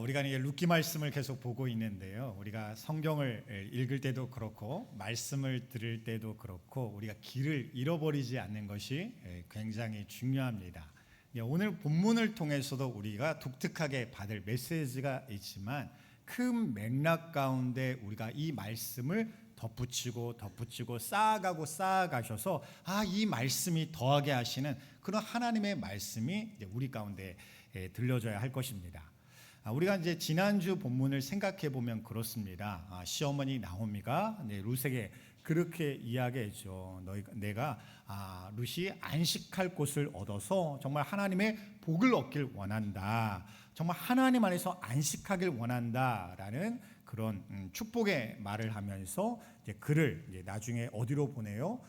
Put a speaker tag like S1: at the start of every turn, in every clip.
S1: 우리가 이제 룻기 말씀을 계속 보고 있는데요. 우리가 성경을 읽을 때도 그렇고 말씀을 들을 때도 그렇고 우리가 길을 잃어버리지 않는 것이 굉장히 중요합니다. 오늘 본문을 통해서도 우리가 독특하게 받을 메시지가 있지만 큰 맥락 가운데 우리가 이 말씀을 덧붙이고 쌓아가셔서 이 말씀이 더하게 하시는 그런 하나님의 말씀이 우리 가운데 들려져야 할 것입니다. 우리가 이제 지난주 본문을 생각해 보면 그렇습니다. 시어머니 나오미가 룻에게 그렇게 이야기했죠. 내가 룻이 안식할 곳을 얻어서 정말 하나님의 복을 얻길 원한다. 정말 하나님 안에서 안식하길 원한다라는 그런 축복의 말을 하면서 이제 그를 이제 나중에 어디로 보내요?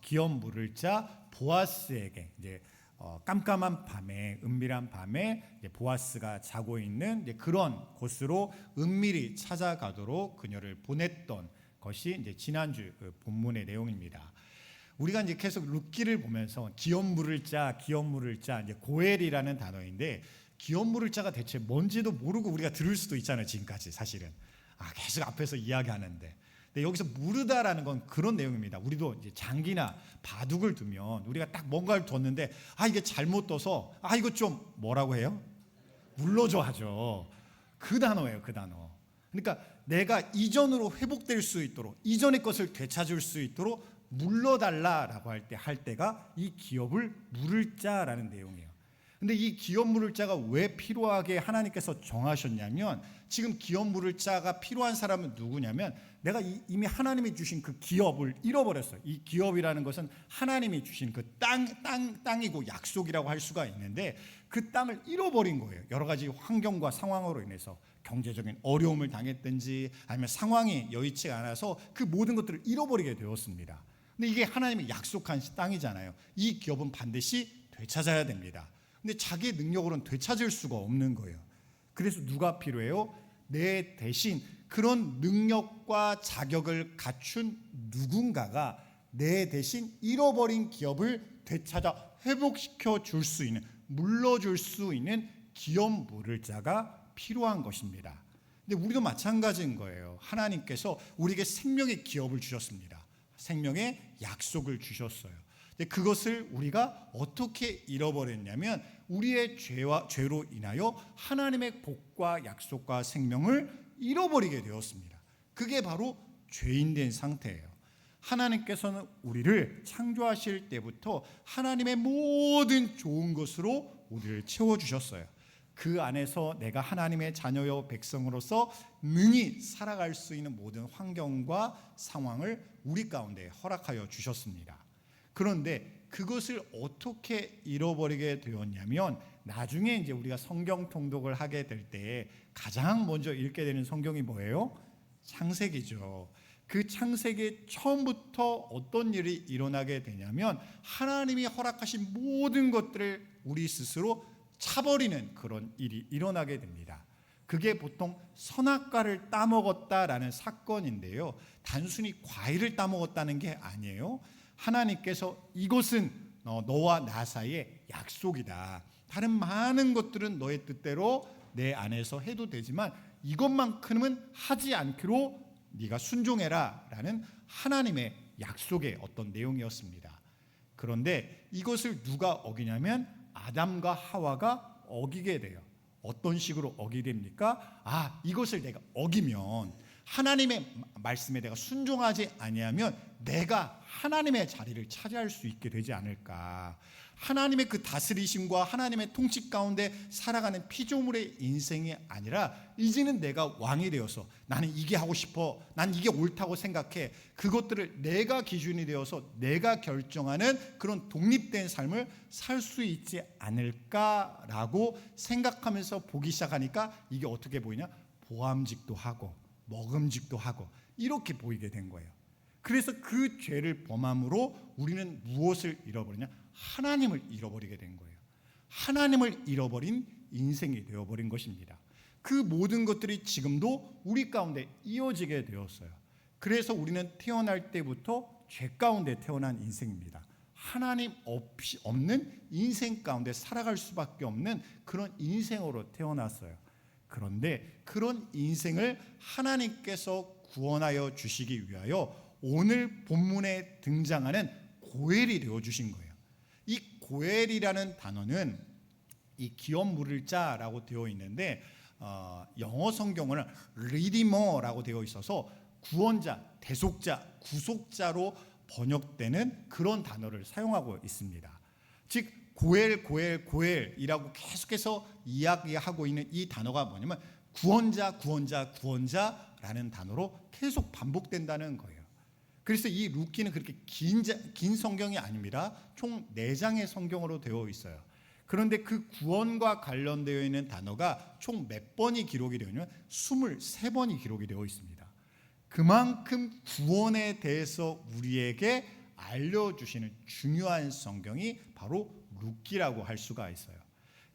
S1: 기업 물을 자 보아스에게 이제 깜깜한 밤에 은밀한 밤에 보아스가 자고 있는 그런 곳으로 은밀히 찾아가도록 그녀를 보냈던 것이 이제 지난주 본문의 내용입니다. 우리가 이제 계속 룻기를 보면서 기업 물을 자 이제 고엘이라는 단어인데 기업 물을 자가 대체 뭔지도 모르고 우리가 들을 수도 있잖아요. 지금까지 사실은 계속 앞에서 이야기하는데. 근데 여기서 무르다라는 건 그런 내용입니다. 우리도 이제 장기나 바둑을 두면 우리가 딱 뭔가를 뒀는데 이게 잘못 둬서 이거 좀 뭐라고 해요? 물러줘 하죠. 그 단어예요, 그 단어. 그러니까 내가 이전으로 회복될 수 있도록 이전의 것을 되찾을 수 있도록 물러달라라고 할 때가 이 기업을 물을 자라는 내용이에요. 근데 이 기업 물을 자가 왜 필요하게 하나님께서 정하셨냐면 지금 기업 물을 자가 필요한 사람은 누구냐면 내가 이미 하나님이 주신 그 기업을 잃어버렸어요. 이 기업이라는 것은 하나님이 주신 그 땅이고 약속이라고 할 수가 있는데 그 땅을 잃어버린 거예요. 여러 가지 환경과 상황으로 인해서 경제적인 어려움을 당했든지 아니면 상황이 여의치 않아서 그 모든 것들을 잃어버리게 되었습니다. 근데 이게 하나님이 약속한 땅이잖아요. 이 기업은 반드시 되찾아야 됩니다. 근데 자기 능력으로는 되찾을 수가 없는 거예요. 그래서 누가 필요해요? 내 대신 그런 능력과 자격을 갖춘 누군가가 내 대신 잃어버린 기업을 되찾아 회복시켜 줄 수 있는, 물러줄 수 있는 기업 물을 자가 필요한 것입니다. 근데 우리도 마찬가지인 거예요. 하나님께서 우리에게 생명의 기업을 주셨습니다. 생명의 약속을 주셨어요. 그것을 우리가 어떻게 잃어버렸냐면 우리의 죄로 인하여 하나님의 복과 약속과 생명을 잃어버리게 되었습니다. 그게 바로 죄인된 상태예요. 하나님께서는 우리를 창조하실 때부터 하나님의 모든 좋은 것으로 우리를 채워주셨어요. 그 안에서 내가 하나님의 자녀여 백성으로서 능히 살아갈 수 있는 모든 환경과 상황을 우리 가운데 허락하여 주셨습니다. 그런데 그것을 어떻게 잃어버리게 되었냐면 나중에 이제 우리가 성경 통독을 하게 될 때 가장 먼저 읽게 되는 성경이 뭐예요? 창세기죠. 그 창세기 처음부터 어떤 일이 일어나게 되냐면 하나님이 허락하신 모든 것들을 우리 스스로 차버리는 그런 일이 일어나게 됩니다. 그게 보통 선악과를 따먹었다라는 사건인데요. 단순히 과일을 따먹었다는 게 아니에요. 하나님께서 이것은 너와 나 사이의 약속이다. 다른 많은 것들은 너의 뜻대로 내 안에서 해도 되지만 이것만큼은 하지 않기로 네가 순종해라 라는 하나님의 약속의 어떤 내용이었습니다. 그런데 이것을 누가 어기냐면 아담과 하와가 어기게 돼요. 어떤 식으로 어기게 됩니까? 이것을 내가 어기면 하나님의 말씀에 내가 순종하지 아니하면 내가 하나님의 자리를 차지할 수 있게 되지 않을까. 하나님의 그 다스리심과 하나님의 통치 가운데 살아가는 피조물의 인생이 아니라 이제는 내가 왕이 되어서 나는 이게 하고 싶어, 난 이게 옳다고 생각해, 그것들을 내가 기준이 되어서 내가 결정하는 그런 독립된 삶을 살 수 있지 않을까라고 생각하면서 보기 시작하니까 이게 어떻게 보이냐? 보암직도 하고 먹음직도 하고 이렇게 보이게 된 거예요. 그래서 그 죄를 범함으로 우리는 무엇을 잃어버리냐? 하나님을 잃어버리게 된 거예요. 하나님을 잃어버린 인생이 되어버린 것입니다. 그 모든 것들이 지금도 우리 가운데 이어지게 되었어요. 그래서 우리는 태어날 때부터 죄 가운데 태어난 인생입니다. 하나님 없는 인생 가운데 살아갈 수밖에 없는 그런 인생으로 태어났어요. 그런데 그런 인생을 하나님께서 구원하여 주시기 위하여 오늘 본문에 등장하는 고엘이 되어 주신 거예요. 이 고엘이라는 단어는 이 기업 물을 자라고 되어 있는데 영어 성경은 리디머라고 되어 있어서 구원자, 대속자, 구속자로 번역되는 그런 단어를 사용하고 있습니다. 즉 고엘이라고 계속해서 이야기하고 있는 이 단어가 뭐냐면 구원자라는 단어로 계속 반복된다는 거예요. 그래서 이 루키는 그렇게 긴 성경이 아닙니다. 총 4장의 성경으로 되어 있어요. 그런데 그 구원과 관련되어 있는 단어가 총 몇 번이 기록이 되어 있냐면 23번이 기록이 되어 있습니다. 그만큼 구원에 대해서 우리에게 알려주시는 중요한 성경이 바로 루키라고 할 수가 있어요.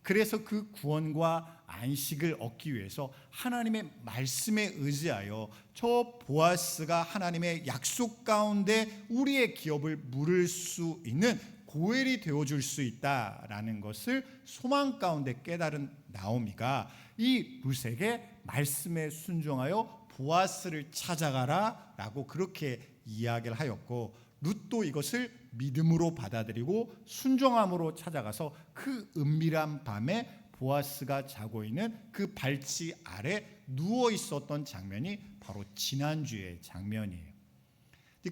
S1: 그래서 그 구원과 안식을 얻기 위해서 하나님의 말씀에 의지하여 저 보아스가 하나님의 약속 가운데 우리의 기업을 물을 수 있는 고엘이 되어줄 수 있다라는 것을 소망 가운데 깨달은 나오미가 이 룻에게 말씀에 순종하여 보아스를 찾아가라 라고 그렇게 이야기를 하였고, 룻도 이것을 믿음으로 받아들이고 순종함으로 찾아가서 그 은밀한 밤에 보아스가 자고 있는 그 발치 아래 누워 있었던 장면이 바로 지난주의 장면이에요.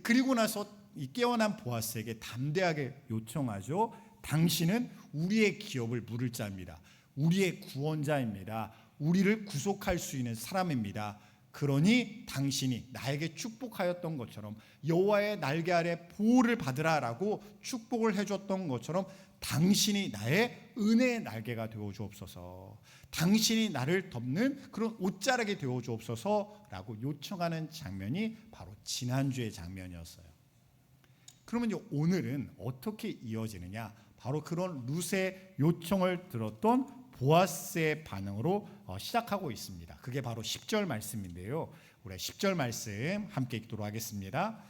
S1: 그리고 나서 이 깨어난 보아스에게 담대하게 요청하죠. 당신은 우리의 기업을 물을 자입니다. 우리의 구원자입니다. 우리를 구속할 수 있는 사람입니다. 그러니 당신이 나에게 축복하였던 것처럼 여호와의 날개 아래 보호를 받으라라고 축복을 해줬던 것처럼 당신이 나의 은혜의 날개가 되어 주옵소서, 당신이 나를 덮는 그런 옷자락이 되어 주옵소서라고 요청하는 장면이 바로 지난주의 장면이었어요. 그러면 오늘은 어떻게 이어지느냐? 바로 그런 룻의 요청을 들었던 보아스의 반응으로 시작하고 있습니다. 그게 바로 10절 말씀인데요. 우리 10절 말씀 함께 읽도록 하겠습니다.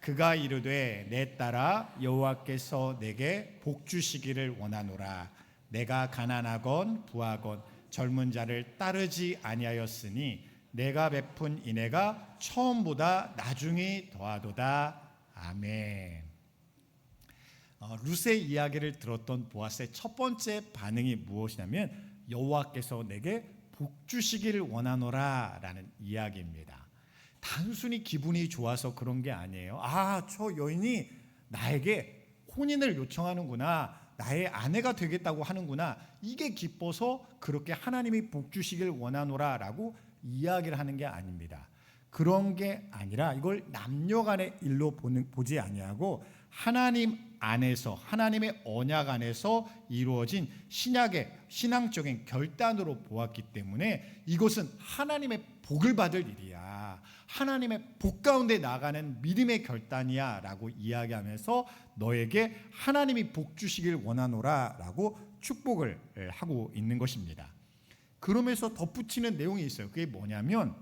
S1: 그가 이르되 내 딸아 여호와께서 내게 복 주시기를 원하노라. 내가 가난하건 부하건 젊은 자를 따르지 아니하였으니 내가 베푼 인애가 처음보다 나중이 더하도다. 아멘. 룻의 이야기를 들었던 보아스의 첫 번째 반응이 무엇이냐면 여호와께서 내게 복 주시기를 원하노라 라는 이야기입니다. 단순히 기분이 좋아서 그런 게 아니에요. 저 여인이 나에게 혼인을 요청하는구나, 나의 아내가 되겠다고 하는구나, 이게 기뻐서 그렇게 하나님이 복 주시기를 원하노라 라고 이야기를 하는 게 아닙니다. 그런 게 아니라 이걸 남녀간의 일로 보지 아니하고 하나님 안에서, 하나님의 언약 안에서 이루어진 신약의 신앙적인 결단으로 보았기 때문에 이것은 하나님의 복을 받을 일이야, 하나님의 복 가운데 나가는 믿음의 결단이야 라고 이야기하면서 너에게 하나님이 복 주시길 원하노라 라고 축복을 하고 있는 것입니다. 그러면서 덧붙이는 내용이 있어요. 그게 뭐냐면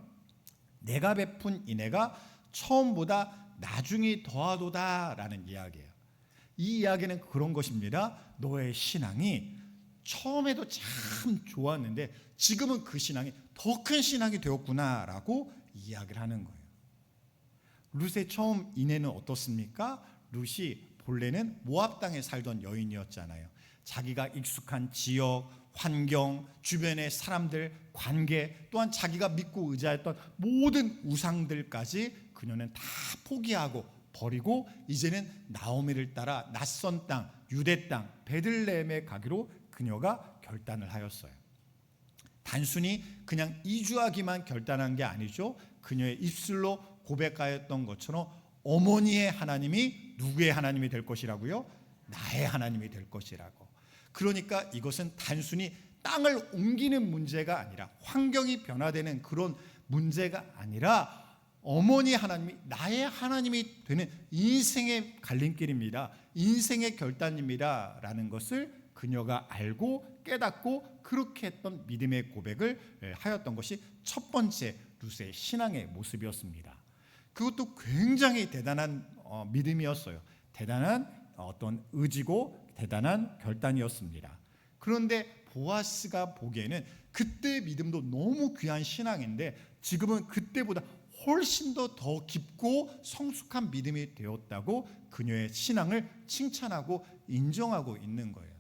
S1: 내가 베푼 인애가 처음보다 나중이 더하도다 라는 이야기예요. 이 이야기는 그런 것입니다. 너의 신앙이 처음에도 참 좋았는데 지금은 그 신앙이 더 큰 신앙이 되었구나 라고 이야기를 하는 거예요. 룻의 처음 인애는 어떻습니까? 룻이 본래는 모압 땅에 살던 여인이었잖아요. 자기가 익숙한 지역, 환경, 주변의 사람들, 관계, 또한 자기가 믿고 의지했던 모든 우상들까지 그녀는 다 포기하고 버리고 이제는 나오미를 따라 낯선 땅, 유대 땅, 베들레헴에 가기로 그녀가 결단을 하였어요. 단순히 그냥 이주하기만 결단한 게 아니죠. 그녀의 입술로 고백하였던 것처럼 어머니의 하나님이 누구의 하나님이 될 것이라고요? 나의 하나님이 될 것이라고. 그러니까 이것은 단순히 땅을 옮기는 문제가 아니라, 환경이 변화되는 그런 문제가 아니라 어머니 하나님이 나의 하나님이 되는 인생의 갈림길입니다. 인생의 결단입니다 라는 것을 그녀가 알고 깨닫고 그렇게 했던 믿음의 고백을 하였던 것이 첫 번째 룻의 신앙의 모습이었습니다. 그것도 굉장히 대단한 믿음이었어요. 대단한 어떤 의지고 대단한 결단이었습니다. 그런데 보아스가 보기에는 그때의 믿음도 너무 귀한 신앙인데 지금은 그때보다 훨씬 더 깊고 성숙한 믿음이 되었다고 그녀의 신앙을 칭찬하고 인정하고 있는 거예요.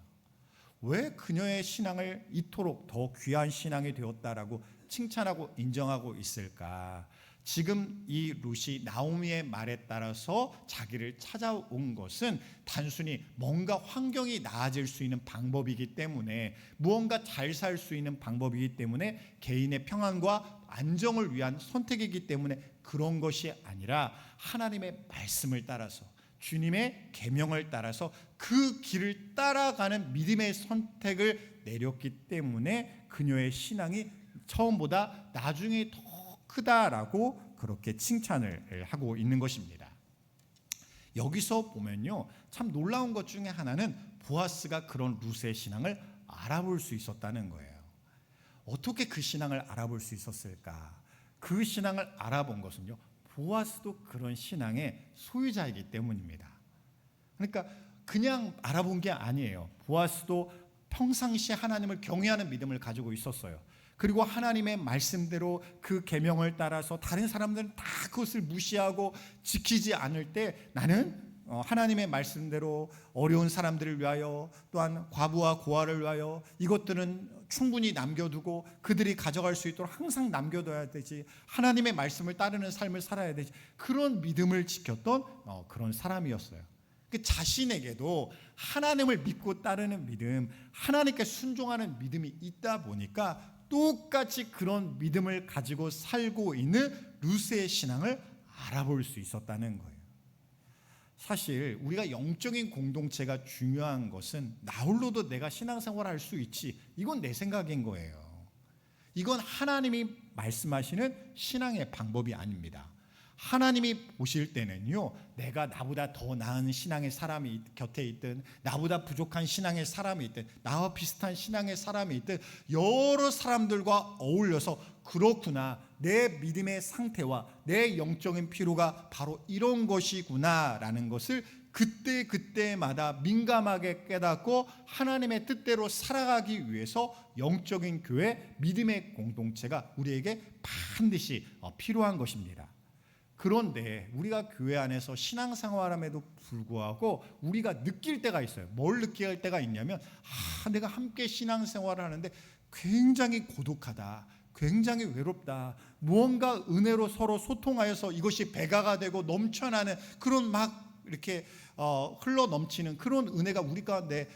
S1: 왜 그녀의 신앙을 이토록 더 귀한 신앙이 되었다라고 칭찬하고 인정하고 있을까? 지금 이 룻이 나오미의 말에 따라서 자기를 찾아온 것은 단순히 뭔가 환경이 나아질 수 있는 방법이기 때문에, 무언가 잘 살 수 있는 방법이기 때문에, 개인의 평안과 안정을 위한 선택이기 때문에 그런 것이 아니라 하나님의 말씀을 따라서, 주님의 계명을 따라서 그 길을 따라가는 믿음의 선택을 내렸기 때문에 그녀의 신앙이 처음보다 나중에 더 크다라고 그렇게 칭찬을 하고 있는 것입니다. 여기서 보면요, 참 놀라운 것 중에 하나는 보아스가 그런 룻의 신앙을 알아볼 수 있었다는 거예요. 어떻게 그 신앙을 알아볼 수 있었을까? 그 신앙을 알아본 것은요, 보아스도 그런 신앙의 소유자이기 때문입니다. 그러니까 그냥 알아본 게 아니에요. 보아스도 평상시에 하나님을 경외하는 믿음을 가지고 있었어요. 그리고 하나님의 말씀대로 그 계명을 따라서 다른 사람들은 다 그것을 무시하고 지키지 않을 때 나는 하나님의 말씀대로 어려운 사람들을 위하여, 또한 과부와 고아를 위하여 이것들은 충분히 남겨두고 그들이 가져갈 수 있도록 항상 남겨둬야 되지, 하나님의 말씀을 따르는 삶을 살아야 되지, 그런 믿음을 지켰던 그런 사람이었어요. 그 자신에게도 하나님을 믿고 따르는 믿음, 하나님께 순종하는 믿음이 있다 보니까 똑같이 그런 믿음을 가지고 살고 있는 룻의 신앙을 알아볼 수 있었다는 거예요. 사실 우리가 영적인 공동체가 중요한 것은 나 홀로도 내가 신앙생활을 할 수 있지, 이건 내 생각인 거예요. 이건 하나님이 말씀하시는 신앙의 방법이 아닙니다. 하나님이 보실 때는요, 내가 나보다 더 나은 신앙의 사람이 곁에 있든, 나보다 부족한 신앙의 사람이 있든, 나와 비슷한 신앙의 사람이 있든, 여러 사람들과 어울려서 그렇구나, 내 믿음의 상태와 내 영적인 필요가 바로 이런 것이구나 라는 것을 그때마다 민감하게 깨닫고 하나님의 뜻대로 살아가기 위해서 영적인 교회, 믿음의 공동체가 우리에게 반드시 필요한 것입니다. 그런데 우리가 교회 안에서 신앙생활함에도 불구하고 우리가 느낄 때가 있어요. 뭘 느낄 때가 있냐면, 내가 함께 신앙생활을 하는데 굉장히 고독하다, 굉장히 외롭다, 무언가 은혜로 서로 소통하여서 이것이 배가가 되고 넘쳐나는 그런 막 이렇게 흘러 넘치는 그런 은혜가 우리 가운데,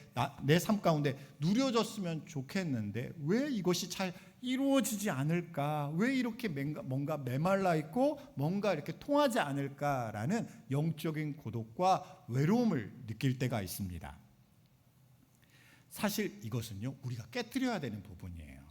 S1: 내 삶 가운데 누려졌으면 좋겠는데 왜 이것이 잘 이루어지지 않을까? 왜 이렇게 뭔가 메말라 있고 뭔가 이렇게 통하지 않을까라는 영적인 고독과 외로움을 느낄 때가 있습니다. 사실 이것은요, 우리가 깨트려야 되는 부분이에요.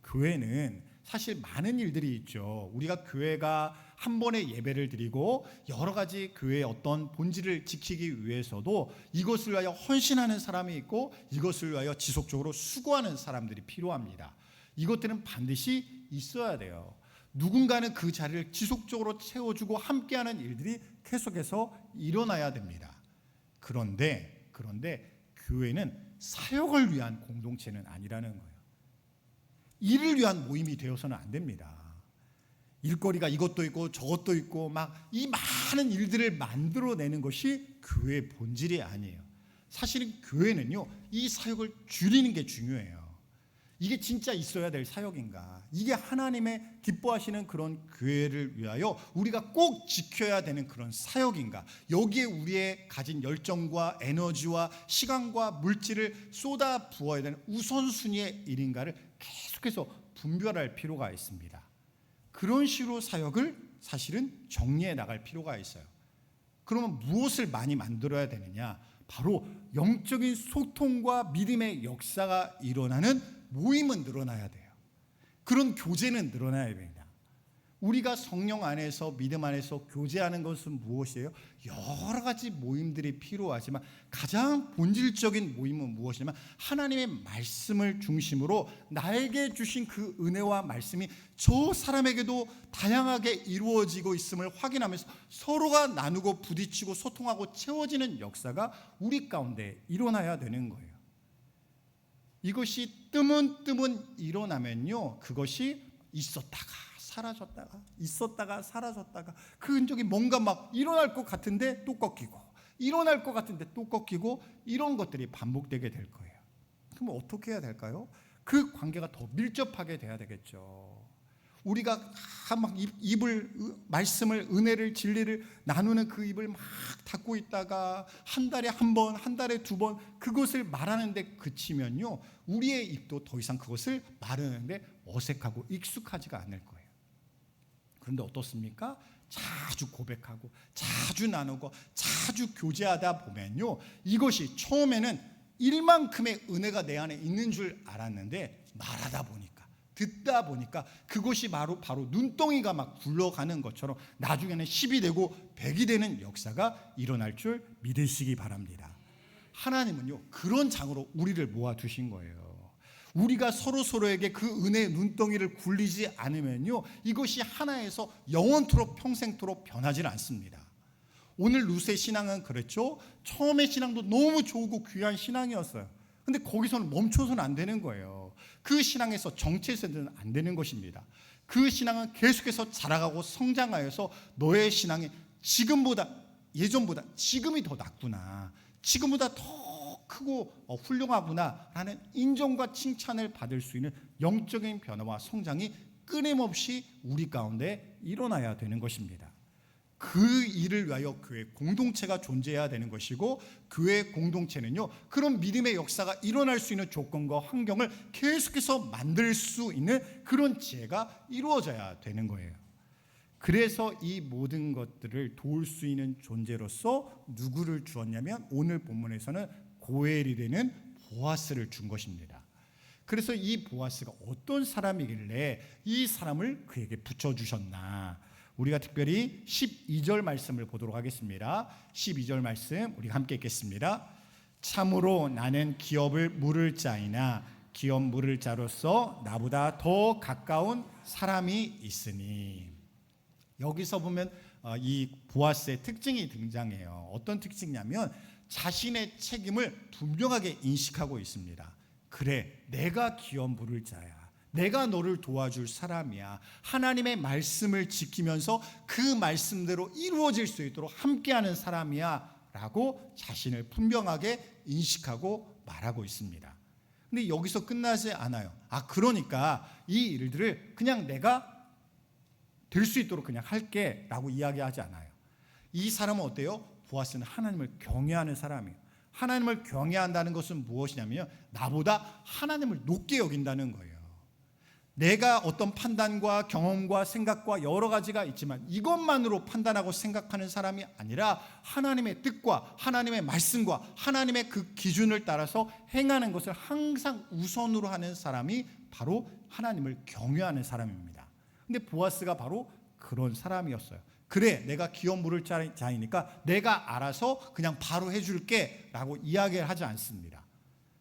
S1: 교회는 사실 많은 일들이 있죠. 우리가 교회가 한 번의 예배를 드리고 여러 가지 교회의 어떤 본질을 지키기 위해서도 이것을 위하여 헌신하는 사람이 있고 이것을 위하여 지속적으로 수고하는 사람들이 필요합니다. 이것들은 반드시 있어야 돼요. 누군가는 그 자리를 지속적으로 채워주고 함께하는 일들이 계속해서 일어나야 됩니다. 그런데 교회는 사역을 위한 공동체는 아니라는 거예요. 일을 위한 모임이 되어서는 안 됩니다. 일거리가 이것도 있고 저것도 있고 막 이 많은 일들을 만들어내는 것이 교회의 본질이 아니에요. 사실은 교회는요, 이 사역을 줄이는 게 중요해요. 이게 진짜 있어야 될 사역인가? 이게 하나님의 기뻐하시는 그런 교회를 위하여 우리가 꼭 지켜야 되는 그런 사역인가? 여기에 우리의 가진 열정과 에너지와 시간과 물질을 쏟아 부어야 되는 우선순위의 일인가를 계속해서 분별할 필요가 있습니다. 그런 식으로 사역을 사실은 정리해 나갈 필요가 있어요. 그러면 무엇을 많이 만들어야 되느냐? 바로 영적인 소통과 믿음의 역사가 일어나는 모임은 늘어나야 돼요. 그런 교제는 늘어나야 됩니다. 우리가 성령 안에서, 믿음 안에서 교제하는 것은 무엇이에요? 여러 가지 모임들이 필요하지만 가장 본질적인 모임은 무엇이냐면 하나님의 말씀을 중심으로 나에게 주신 그 은혜와 말씀이 저 사람에게도 다양하게 이루어지고 있음을 확인하면서 서로가 나누고 부딪히고 소통하고 채워지는 역사가 우리 가운데 일어나야 되는 거예요.
S2: 이것이 뜨문뜨문 일어나면요, 그것이 있었다가 사라졌다가 있었다가 사라졌다가 그 흔적이 뭔가 막 일어날 것 같은데 또 꺾이고 일어날 것 같은데 또 꺾이고 이런 것들이 반복되게 될 거예요. 그럼 어떻게 해야 될까요? 그 관계가 더 밀접하게 돼야 되겠죠. 우리가 막 입을 말씀을 은혜를 진리를 나누는 그 입을 막 닫고 있다가 한 달에 한 번, 한 달에 두 번 그것을 말하는데 그치면요, 우리의 입도 더 이상 그것을 말하는데 어색하고 익숙하지가 않을 거예요. 그런데 어떻습니까? 자주 고백하고 자주 나누고 자주 교제하다 보면요, 이것이 처음에는 일만큼의 은혜가 내 안에 있는 줄 알았는데 말하다 보니까 듣다 보니까 그것이 바로 눈덩이가 막 굴러가는 것처럼 나중에는 10이 되고 100이 되는 역사가 일어날 줄 믿으시기 바랍니다. 하나님은요, 그런 장으로 우리를 모아두신 거예요. 우리가 서로에게 그 은혜의 눈덩이를 굴리지 않으면요, 이것이 하나에서 영원토록 평생토록 변하지 않습니다. 오늘 룻의 신앙은 그랬죠. 처음의 신앙도 너무 좋고 귀한 신앙이었어요. 근데 거기서는 멈춰서는 안 되는 거예요. 그 신앙에서 정체해서는 안 되는 것입니다. 그 신앙은 계속해서 자라가고 성장하여서 너의 신앙이 지금보다, 예전보다 지금이 더 낫구나, 지금보다 더 크고 훌륭하구나 라는 인정과 칭찬을 받을 수 있는 영적인 변화와 성장이 끊임없이 우리 가운데 일어나야 되는 것입니다. 그 일을 위하여 교회 공동체가 존재해야 되는 것이고, 교회 공동체는요, 그런 믿음의 역사가 일어날 수 있는 조건과 환경을 계속해서 만들 수 있는 그런 지혜가 이루어져야 되는 거예요. 그래서 이 모든 것들을 도울 수 있는 존재로서 누구를 주었냐면, 오늘 본문에서는 고엘이 되는 보아스를 준 것입니다. 그래서 이 보아스가 어떤 사람이길래 이 사람을 그에게 붙여주셨나, 우리가 특별히 12절 말씀을 보도록 하겠습니다. 12절 말씀 우리 함께 읽겠습니다. 참으로 나는 기업을 물을 자이나 기업 물을 자로서 나보다 더 가까운 사람이 있으니. 여기서 보면 이 보아스의 특징이 등장해요. 어떤 특징이냐면 자신의 책임을 분명하게 인식하고 있습니다. 그래, 내가 기업 물을 자야, 내가 너를 도와줄 사람이야, 하나님의 말씀을 지키면서 그 말씀대로 이루어질 수 있도록 함께하는 사람이야 라고 자신을 분명하게 인식하고 말하고 있습니다. 근데 여기서 끝나지 않아요. 그러니까 이 일들을 그냥 내가 될 수 있도록 그냥 할게 라고 이야기하지 않아요. 이 사람은 어때요? 보아스는 하나님을 경외하는 사람이에요. 하나님을 경외한다는 것은 무엇이냐면 나보다 하나님을 높게 여긴다는 거예요. 내가 어떤 판단과 경험과 생각과 여러 가지가 있지만 이것만으로 판단하고 생각하는 사람이 아니라 하나님의 뜻과 하나님의 말씀과 하나님의 그 기준을 따라서 행하는 것을 항상 우선으로 하는 사람이 바로 하나님을 경외하는 사람입니다. 근데 보아스가 바로 그런 사람이었어요. 그래, 내가 기업 물을 자이니까 내가 알아서 그냥 바로 해줄게 라고 이야기를 하지 않습니다.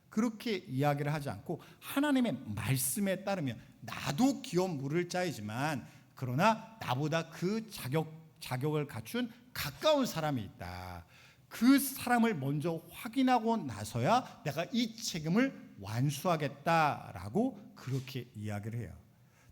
S2: 그렇게 이야기를 하지 않고 하나님의 말씀에 따르면 나도 기업 물을 자이지만 그러나 나보다 그 자격을 갖춘 가까운 사람이 있다. 그 사람을 먼저 확인하고 나서야 내가 이 책임을 완수하겠다라고 그렇게 이야기를 해요.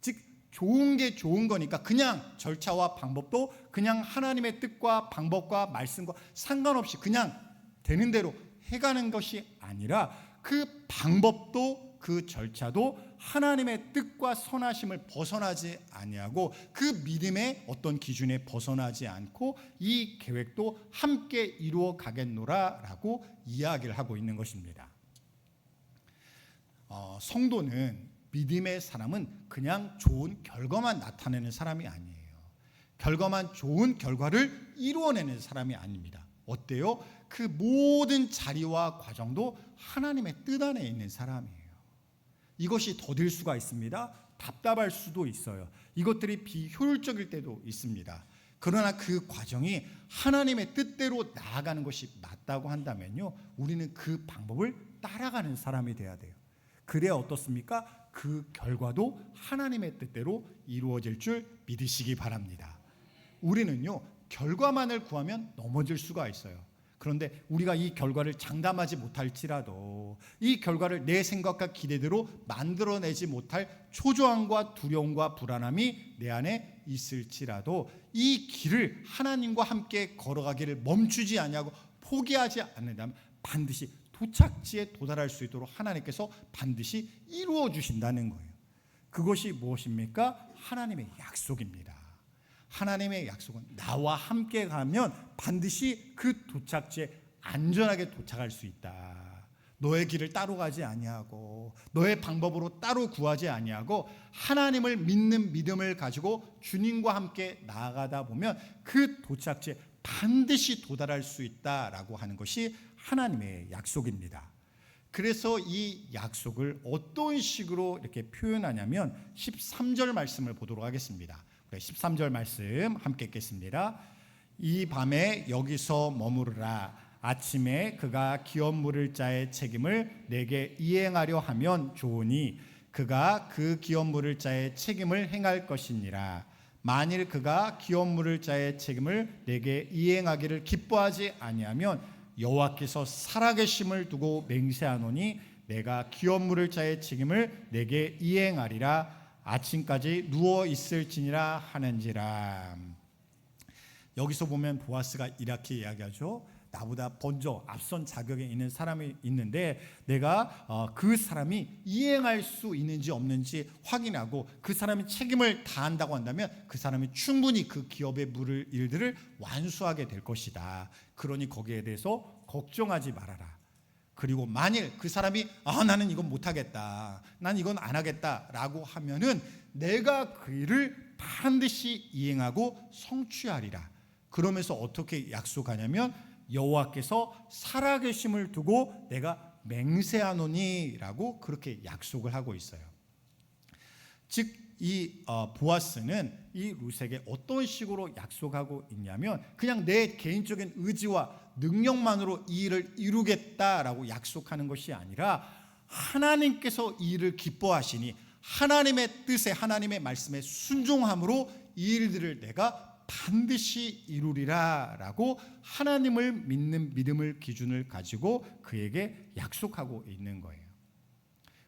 S2: 즉 좋은 게 좋은 거니까 그냥 절차와 방법도 그냥 하나님의 뜻과 방법과 말씀과 상관없이 그냥 되는 대로 해가는 것이 아니라 그 방법도 그 절차도 하나님의 뜻과 선하심을 벗어나지 아니하고 그 믿음의 어떤 기준에 벗어나지 않고 이 계획도 함께 이루어 가겠노라라고 이야기를 하고 있는 것입니다. 성도는 믿음의 사람은 그냥 좋은 결과만 나타내는 사람이 아니에요. 결과만 좋은 결과를 이루어내는 사람이 아닙니다. 어때요? 그 모든 자리와 과정도 하나님의 뜻 안에 있는 사람이에요. 이것이 더딜 수가 있습니다. 답답할 수도 있어요. 이것들이 비효율적일 때도 있습니다. 그러나 그 과정이 하나님의 뜻대로 나아가는 것이 맞다고 한다면요, 우리는 그 방법을 따라가는 사람이 돼야 돼요. 그래야 어떻습니까? 그 결과도 하나님의 뜻대로 이루어질 줄 믿으시기 바랍니다. 우리는요, 결과만을 구하면 넘어질 수가 있어요. 그런데 우리가 이 결과를 장담하지 못할지라도 이 결과를 내 생각과 기대대로 만들어내지 못할 초조함과 두려움과 불안함이 내 안에 있을지라도 이 길을 하나님과 함께 걸어가기를 멈추지 아니하고 포기하지 않는다면 반드시 도착지에 도달할 수 있도록 하나님께서 반드시 이루어 주신다는 거예요. 그것이 무엇입니까? 하나님의 약속입니다. 하나님의 약속은 나와 함께 가면 반드시 그 도착지에 안전하게 도착할 수 있다. 너의 길을 따로 가지 아니하고 너의 방법으로 따로 구하지 아니하고 하나님을 믿는 믿음을 가지고 주님과 함께 나아가다 보면 그 도착지에 반드시 도달할 수 있다라고 하는 것이 하나님의 약속입니다. 그래서 이 약속을 어떤 식으로 이렇게 표현하냐면 13절 말씀을 보도록 하겠습니다. 13절 말씀 함께 읽겠습니다. 이 밤에 여기서 머무르라. 아침에 그가 기업 물을 자의 책임을 내게 이행하려 하면 좋으니 그가 그 기업 물을 자의 책임을 행할 것이니라. 만일 그가 기업 물을 자의 책임을 내게 이행하기를 기뻐하지 아니하면 여호와께서 살아계심을 두고 맹세하노니 내가 기업 물을 자의 책임을 내게 이행하리라. 아침까지 누워 있을지니라 하는지라. 여기서 보면 보아스가 이렇게 이야기하죠. 나보다 먼저 앞선 자격에 있는 사람이 있는데 내가 그 사람이 이행할 수 있는지 없는지 확인하고 그 사람이 책임을 다한다고 한다면 그 사람이 충분히 그 기업에 물을 일들을 완수하게 될 것이다. 그러니 거기에 대해서 걱정하지 말아라. 그리고 만일 그 사람이 나는 이건 못하겠다, 난 이건 안 하겠다라고 하면은 내가 그 일을 반드시 이행하고 성취하리라. 그러면서 어떻게 약속하냐면 여호와께서 살아계심을 두고 내가 맹세하노니라고 그렇게 약속을 하고 있어요. 즉 이 보아스는 이 룻에게 어떤 식으로 약속하고 있냐면 그냥 내 개인적인 의지와 능력만으로 이 일을 이루겠다라고 약속하는 것이 아니라 하나님께서 이 일을 기뻐하시니 하나님의 뜻에 하나님의 말씀에 순종함으로 이 일들을 내가 반드시 이루리라 라고 하나님을 믿는 믿음을 기준을 가지고 그에게 약속하고 있는 거예요.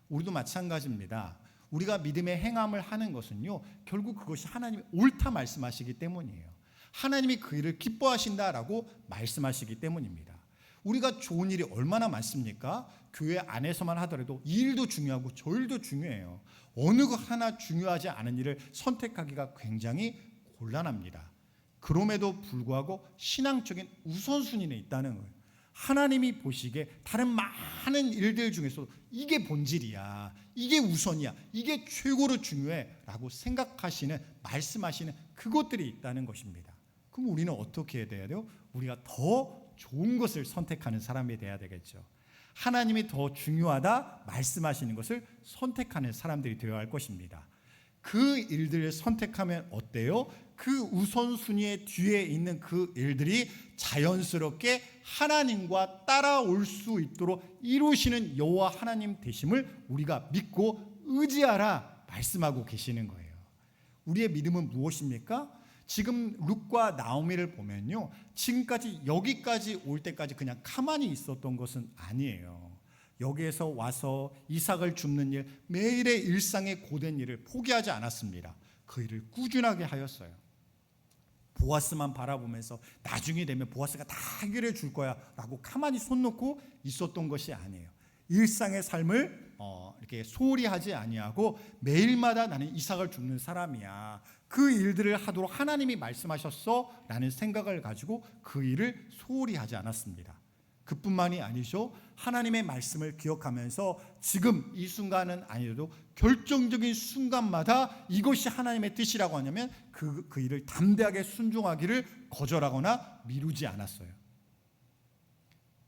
S2: 우리도 마찬가지입니다. 우리가 믿음의 행함을 하는 것은요, 결국 그것이 하나님이 옳다 말씀하시기 때문이에요. 하나님이 그 일을 기뻐하신다라고 말씀하시기 때문입니다. 우리가 좋은 일이 얼마나 많습니까? 교회 안에서만 하더라도 이 일도 중요하고 저 일도 중요해요. 어느 것 하나 중요하지 않은 일을 선택하기가 굉장히 곤란합니다. 그럼에도 불구하고 신앙적인 우선순위는 있다는 거예요. 하나님이 보시기에 다른 많은 일들 중에서 이게 본질이야, 이게 우선이야, 이게 최고로 중요해 라고 생각하시는, 말씀하시는 그것들이 있다는 것입니다. 그럼 우리는 어떻게 해야 돼요? 우리가 더 좋은 것을 선택하는 사람이 돼야 되겠죠. 하나님이 더 중요하다 말씀하시는 것을 선택하는 사람들이 되어야 할 것입니다. 그 일들을 선택하면 어때요? 그 우선순위의 뒤에 있는 그 일들이 자연스럽게 하나님과 따라올 수 있도록 이루시는 여호와 하나님 되심을 우리가 믿고 의지하라 말씀하고 계시는 거예요. 우리의 믿음은 무엇입니까? 지금 룻과 나오미를 보면요, 지금까지 여기까지 올 때까지 그냥 가만히 있었던 것은 아니에요. 여기에서 와서 이삭을 줍는 일, 매일의 일상의 고된 일을 포기하지 않았습니다. 그 일을 꾸준하게 하였어요. 보아스만 바라보면서 나중에 되면 보아스가 다 해결해 줄 거야 라고 가만히 손 놓고 있었던 것이 아니에요. 일상의 삶을 이렇게 소홀히 하지 아니하고 매일마다 나는 이삭을 줍는 사람이야, 그 일들을 하도록 하나님이 말씀하셨어 라는 생각을 가지고 그 일을 소홀히 하지 않았습니다. 그뿐만이 아니죠. 하나님의 말씀을 기억하면서 지금 이 순간은 아니어도 결정적인 순간마다 이것이 하나님의 뜻이라고 하냐면 그 일을 담대하게 순종하기를 거절하거나 미루지 않았어요.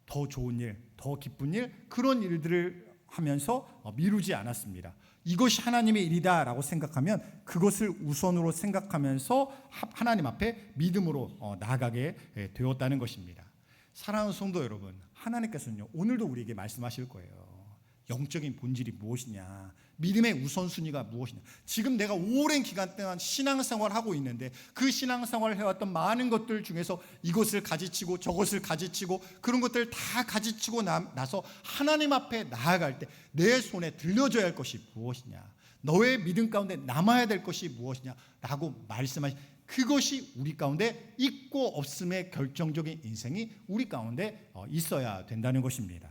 S2: 더 좋은 일, 더 기쁜 일, 그런 일들을 하면서 미루지 않았습니다. 이것이 하나님의 일이다라고 생각하면 그것을 우선으로 생각하면서 하나님 앞에 믿음으로 나아가게 되었다는 것입니다. 사랑하는 성도 여러분, 하나님께서는요 오늘도 우리에게 말씀하실 거예요. 영적인 본질이 무엇이냐, 믿음의 우선순위가 무엇이냐. 지금 내가 오랜 기간 동안 신앙생활을 하고 있는데 그 신앙생활을 해왔던 많은 것들 중에서 이것을 가지치고 저것을 가지치고 그런 것들을 다 가지치고 나서 하나님 앞에 나아갈 때 내 손에 들려줘야 할 것이 무엇이냐, 너의 믿음 가운데 남아야 될 것이 무엇이냐 라고 말씀하신, 그것이 우리 가운데 있고 없음의 결정적인 인생이 우리 가운데 있어야 된다는 것입니다.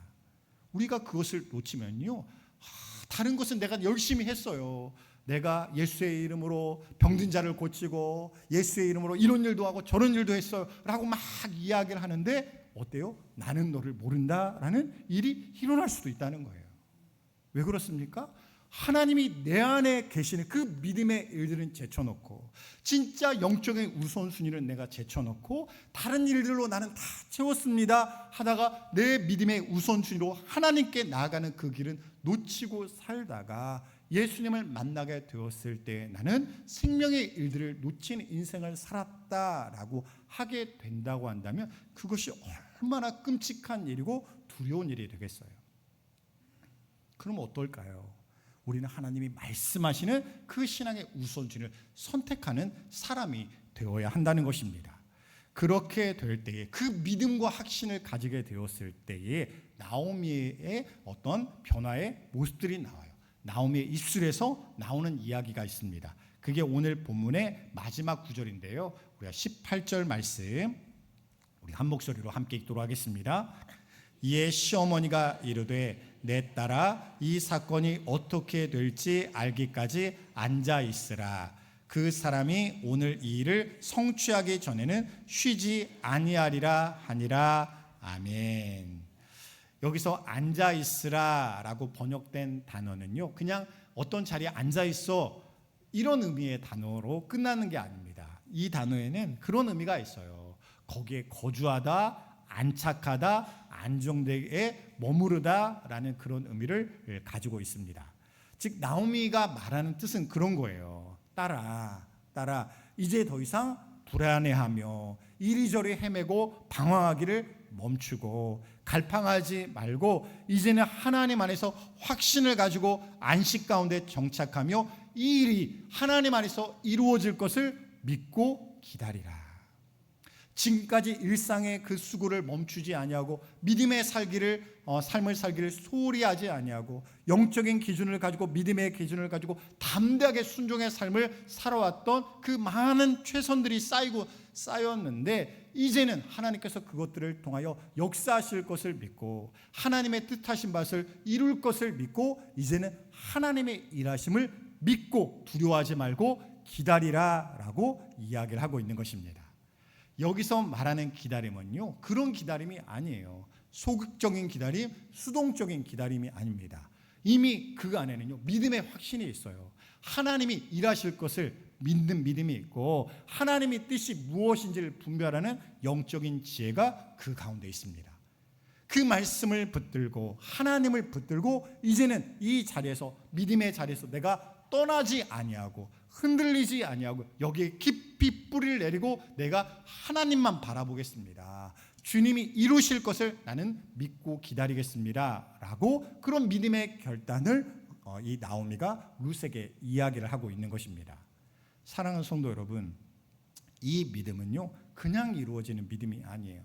S2: 우리가 그것을 놓치면요, 다른 것은 내가 열심히 했어요. 내가 예수의 이름으로 병든 자를 고치고 예수의 이름으로 이런 일도 하고 저런 일도 했어요 라고 막 이야기를 하는데 어때요? 나는 너를 모른다라는 일이 일어날 수도 있다는 거예요. 왜 그렇습니까? 하나님이 내 안에 계시는 그 믿음의 일들은 제쳐놓고, 진짜 영적인 우선순위를 내가 제쳐놓고 다른 일들로 나는 다 채웠습니다 하다가 내 믿음의 우선순위로 하나님께 나아가는 그 길은 놓치고 살다가 예수님을 만나게 되었을 때 나는 생명의 일들을 놓친 인생을 살았다라고 하게 된다고 한다면 그것이 얼마나 끔찍한 일이고 두려운 일이 되겠어요. 그럼 어떨까요? 우리는 하나님이 말씀하시는 그 신앙의 우선순위를 선택하는 사람이 되어야 한다는 것입니다. 그렇게 될 때에, 그 믿음과 확신을 가지게 되었을 때에 나오미의 어떤 변화의 모습들이 나와요. 나오미의 입술에서 나오는 이야기가 있습니다. 그게 오늘 본문의 마지막 구절인데요, 우리가 18절 말씀 우리 한 목소리로 함께 읽도록 하겠습니다. 이에 시어머니가 이르되 내 딸아, 이 사건이 어떻게 될지 알기까지 앉아 있으라. 그 사람이 오늘 이 일을 성취하기 전에는 쉬지 아니하리라 하니라. 아멘. 여기서 앉아 있으라 라고 번역된 단어는요, 그냥 어떤 자리에 앉아 있어 이런 의미의 단어로 끝나는 게 아닙니다. 이 단어에는 그런 의미가 있어요. 거기에 거주하다, 안착하다, 안정되게 머무르다라는 그런 의미를 가지고 있습니다. 즉 나오미가 말하는 뜻은 그런 거예요. 딸아, 이제 더 이상 불안해하며 이리저리 헤매고 방황하기를 멈추고 갈팡하지 말고 이제는 하나님 안에서 확신을 가지고 안식 가운데 정착하며 이 일이 하나님 안에서 이루어질 것을 믿고 기다리라. 지금까지 일상의 그 수고를 멈추지 아니하고 믿음의 삶을 살기를 소홀히 하지 아니하고 영적인 기준을 가지고 믿음의 기준을 가지고 담대하게 순종의 삶을 살아왔던 그 많은 최선들이 쌓였는데 이제는 하나님께서 그것들을 통하여 역사하실 것을 믿고 하나님의 뜻하신 바를 이룰 것을 믿고 이제는 하나님의 일하심을 믿고 두려워하지 말고 기다리라라고 이야기를 하고 있는 것입니다. 여기서 말하는 기다림은요, 그런 기다림이 아니에요. 소극적인 기다림, 수동적인 기다림이 아닙니다. 이미 그 안에는요, 믿음의 확신이 있어요. 하나님이 일하실 것을 믿는 믿음이 있고 하나님의 뜻이 무엇인지를 분별하는 영적인 지혜가 그 가운데 있습니다. 그 말씀을 붙들고 하나님을 붙들고 이제는 이 자리에서, 믿음의 자리에서 내가 떠나지 아니하고 흔들리지 아니하고 여기에 깊이 뿌리를 내리고 내가 하나님만 바라보겠습니다. 주님이 이루실 것을 나는 믿고 기다리겠습니다 라고 그런 믿음의 결단을 이 나오미가 룻에게 이야기를 하고 있는 것입니다. 사랑하는 성도 여러분, 이 믿음은요 그냥 이루어지는 믿음이 아니에요.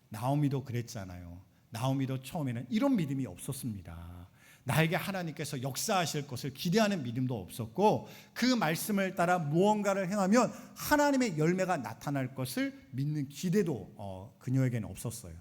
S2: 나오미도 그랬잖아요. 나오미도 처음에는 이런 믿음이 없었습니다. 나에게 하나님께서 역사하실 것을 기대하는 믿음도 없었고 그 말씀을 따라 무언가를 행하면 하나님의 열매가 나타날 것을 믿는 기대도 그녀에게는 없었어요.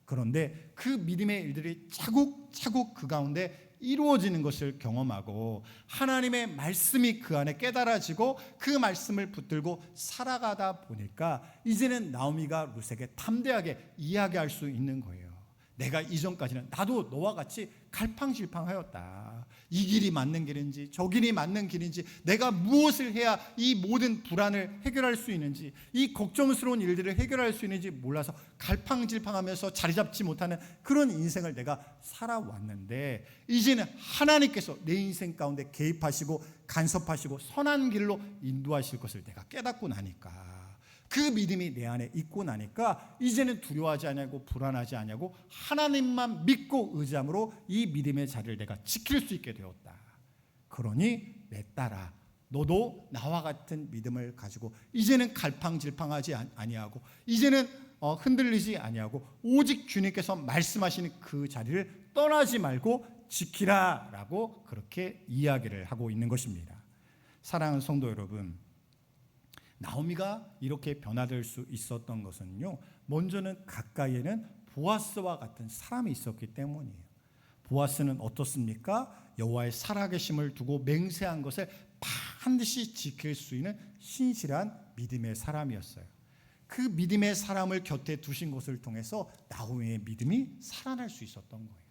S2: 그런데 그 믿음의 일들이 차곡차곡 그 가운데 이루어지는 것을 경험하고 하나님의 말씀이 그 안에 깨달아지고 그 말씀을 붙들고 살아가다 보니까 이제는 나오미가 룻에게 담대하게 이야기할 수 있는 거예요. 내가 이전까지는 나도 너와 같이 갈팡질팡하였다. 이 길이 맞는 길인지 저 길이 맞는 길인지 내가 무엇을 해야 이 모든 불안을 해결할 수 있는지 이 걱정스러운 일들을 해결할 수 있는지 몰라서 갈팡질팡하면서 자리 잡지 못하는 그런 인생을 내가 살아왔는데 이제는 하나님께서 내 인생 가운데 개입하시고 간섭하시고 선한 길로 인도하실 것을 내가 깨닫고 나니까 그 믿음이 내 안에 있고 나니까 이제는 두려워하지 않냐고 불안하지 않냐고 하나님만 믿고 의지함으로 이 믿음의 자리를 내가 지킬 수 있게 되었다. 그러니 내 딸아, 너도 나와 같은 믿음을 가지고 이제는 갈팡질팡하지 아니하고 이제는 흔들리지 아니하고 오직 주님께서 말씀하시는 그 자리를 떠나지 말고 지키라라고 그렇게 이야기를 하고 있는 것입니다. 사랑하는 성도 여러분, 나오미가 이렇게 변화될 수 있었던 것은요, 먼저는 가까이에는 보아스와 같은 사람이 있었기 때문이에요. 보아스는 어떻습니까? 여호와의 살아계심을 두고 맹세한 것을 반드시 지킬 수 있는 신실한 믿음의 사람이었어요. 그 믿음의 사람을 곁에 두신 것을 통해서 나오미의 믿음이 살아날 수 있었던 거예요.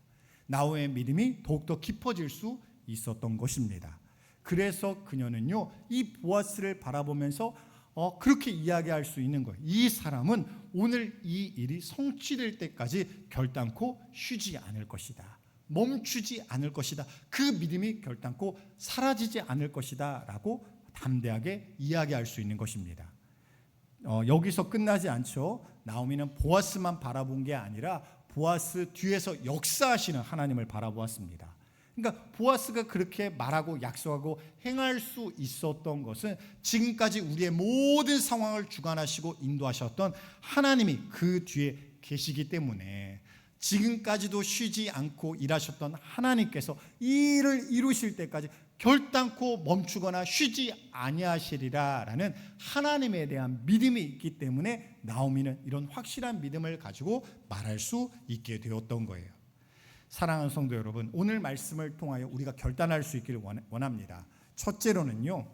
S2: 나오미의 믿음이 더욱더 깊어질 수 있었던 것입니다. 그래서 그녀는요, 이 보아스를 바라보면서 그렇게 이야기할 수 있는 거예요. 이 사람은 오늘 이 일이 성취될 때까지 결단코 쉬지 않을 것이다. 멈추지 않을 것이다. 그 믿음이 결단코 사라지지 않을 것이다 라고 담대하게 이야기할 수 있는 것입니다. 여기서 끝나지 않죠. 나오미는 보아스만 바라본 게 아니라 보아스 뒤에서 역사하시는 하나님을 바라보았습니다. 그러니까 보아스가 그렇게 말하고 약속하고 행할 수 있었던 것은 지금까지 우리의 모든 상황을 주관하시고 인도하셨던 하나님이 그 뒤에 계시기 때문에, 지금까지도 쉬지 않고 일하셨던 하나님께서 이 일을 이루실 때까지 결단코 멈추거나 쉬지 아니하시리라라는 하나님에 대한 믿음이 있기 때문에 나오미는 이런 확실한 믿음을 가지고 말할 수 있게 되었던 거예요. 사랑하는 성도 여러분, 오늘 말씀을 통하여 우리가 결단할 수 있기를 원합니다. 첫째로는요,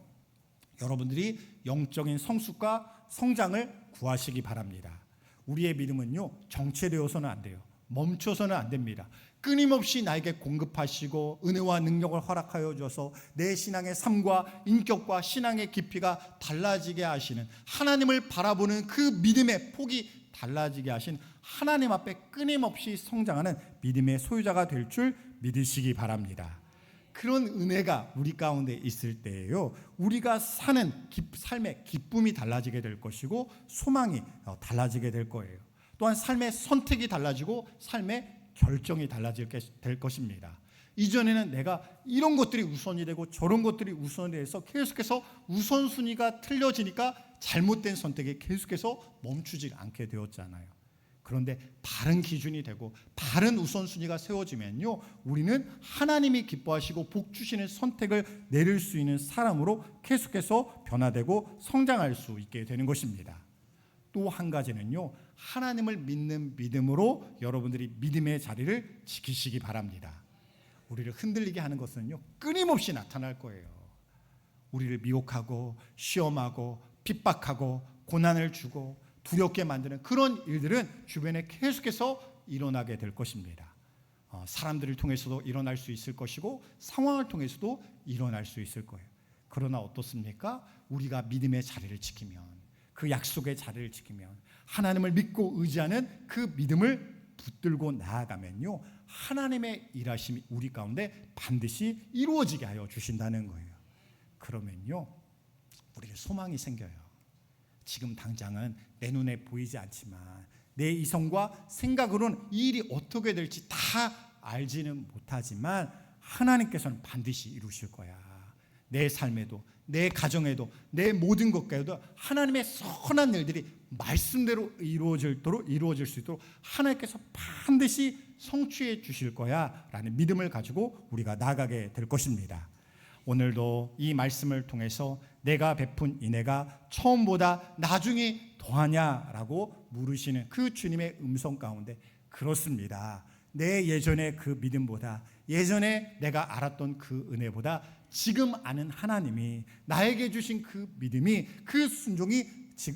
S2: 여러분들이 영적인 성숙과 성장을 구하시기 바랍니다. 우리의 믿음은요, 정체되어서는 안 돼요. 멈춰서는 안 됩니다. 끊임없이 나에게 공급하시고 은혜와 능력을 허락하여 줘서 내 신앙의 삶과 인격과 신앙의 깊이가 달라지게 하시는, 하나님을 바라보는 그 믿음의 폭이 달라지게 하신 하나님 앞에 끊임없이 성장하는 믿음의 소유자가 될 줄 믿으시기 바랍니다. 그런 은혜가 우리 가운데 있을 때에요, 우리가 사는 삶의 기쁨이 달라지게 될 것이고 소망이 달라지게 될 거예요. 또한 삶의 선택이 달라지고 삶의 결정이 될 것입니다. 이전에는 내가 이런 것들이 우선이 되고 저런 것들이 우선이 돼서 계속해서 우선순위가 틀려지니까 잘못된 선택에 계속해서 멈추지 않게 되었잖아요. 그런데 바른 기준이 되고 바른 우선순위가 세워지면요, 우리는 하나님이 기뻐하시고 복 주시는 선택을 내릴 수 있는 사람으로 계속해서 변화되고 성장할 수 있게 되는 것입니다. 또 한 가지는요, 하나님을 믿는 믿음으로 여러분들이 믿음의 자리를 지키시기 바랍니다. 우리를 흔들리게 하는 것은요, 끊임없이 나타날 거예요. 우리를 미혹하고 시험하고 핍박하고 고난을 주고 두렵게 만드는 그런 일들은 주변에 계속해서 일어나게 될 것입니다. 사람들을 통해서도 일어날 수 있을 것이고 상황을 통해서도 일어날 수 있을 거예요. 그러나 어떻습니까? 우리가 믿음의 자리를 지키면, 그 약속의 자리를 지키면, 하나님을 믿고 의지하는 그 믿음을 붙들고 나아가면요, 하나님의 일하심이 우리 가운데 반드시 이루어지게 하여 주신다는 거예요. 그러면요, 우리의 소망이 생겨요. 지금 당장은 내 눈에 보이지 않지만 내 이성과 생각으로는 이 일이 어떻게 될지 다 알지는 못하지만 하나님께서는 반드시 이루실 거야. 내 삶에도, 내 가정에도, 내 모든 것과도 하나님의 선한 일들이 말씀대로 이루어질 수 있도록 하나님께서 반드시 성취해 주실 거야 라는 믿음을 가지고 우리가 나아가게 될 것입니다. 오늘도 이 말씀을 통해서 내가 베푼 인애가 처음보다 나중에 더하냐라고 물으시는 그 주님의 음성 가운데, 그렇습니다. 내 예전의 그 믿음보다, 예전에 내가 알았던 그 은혜보다 지금 아는 하나님이 나에게 주신 그 믿음이, 그 순종이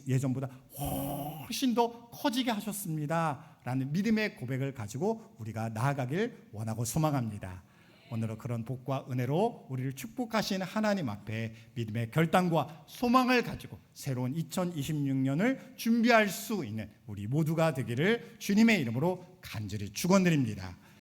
S2: 예전보다 훨씬 더 커지게 하셨습니다 라는 믿음의 고백을 가지고 우리가 나아가길 원하고 소망합니다. 오늘은 그런 복과 은혜로 우리를 축복하신 하나님 앞에 믿음의 결단과 소망을 가지고 새로운 2026년을 준비할 수 있는 우리 모두가 되기를 주님의 이름으로 간절히 축원드립니다.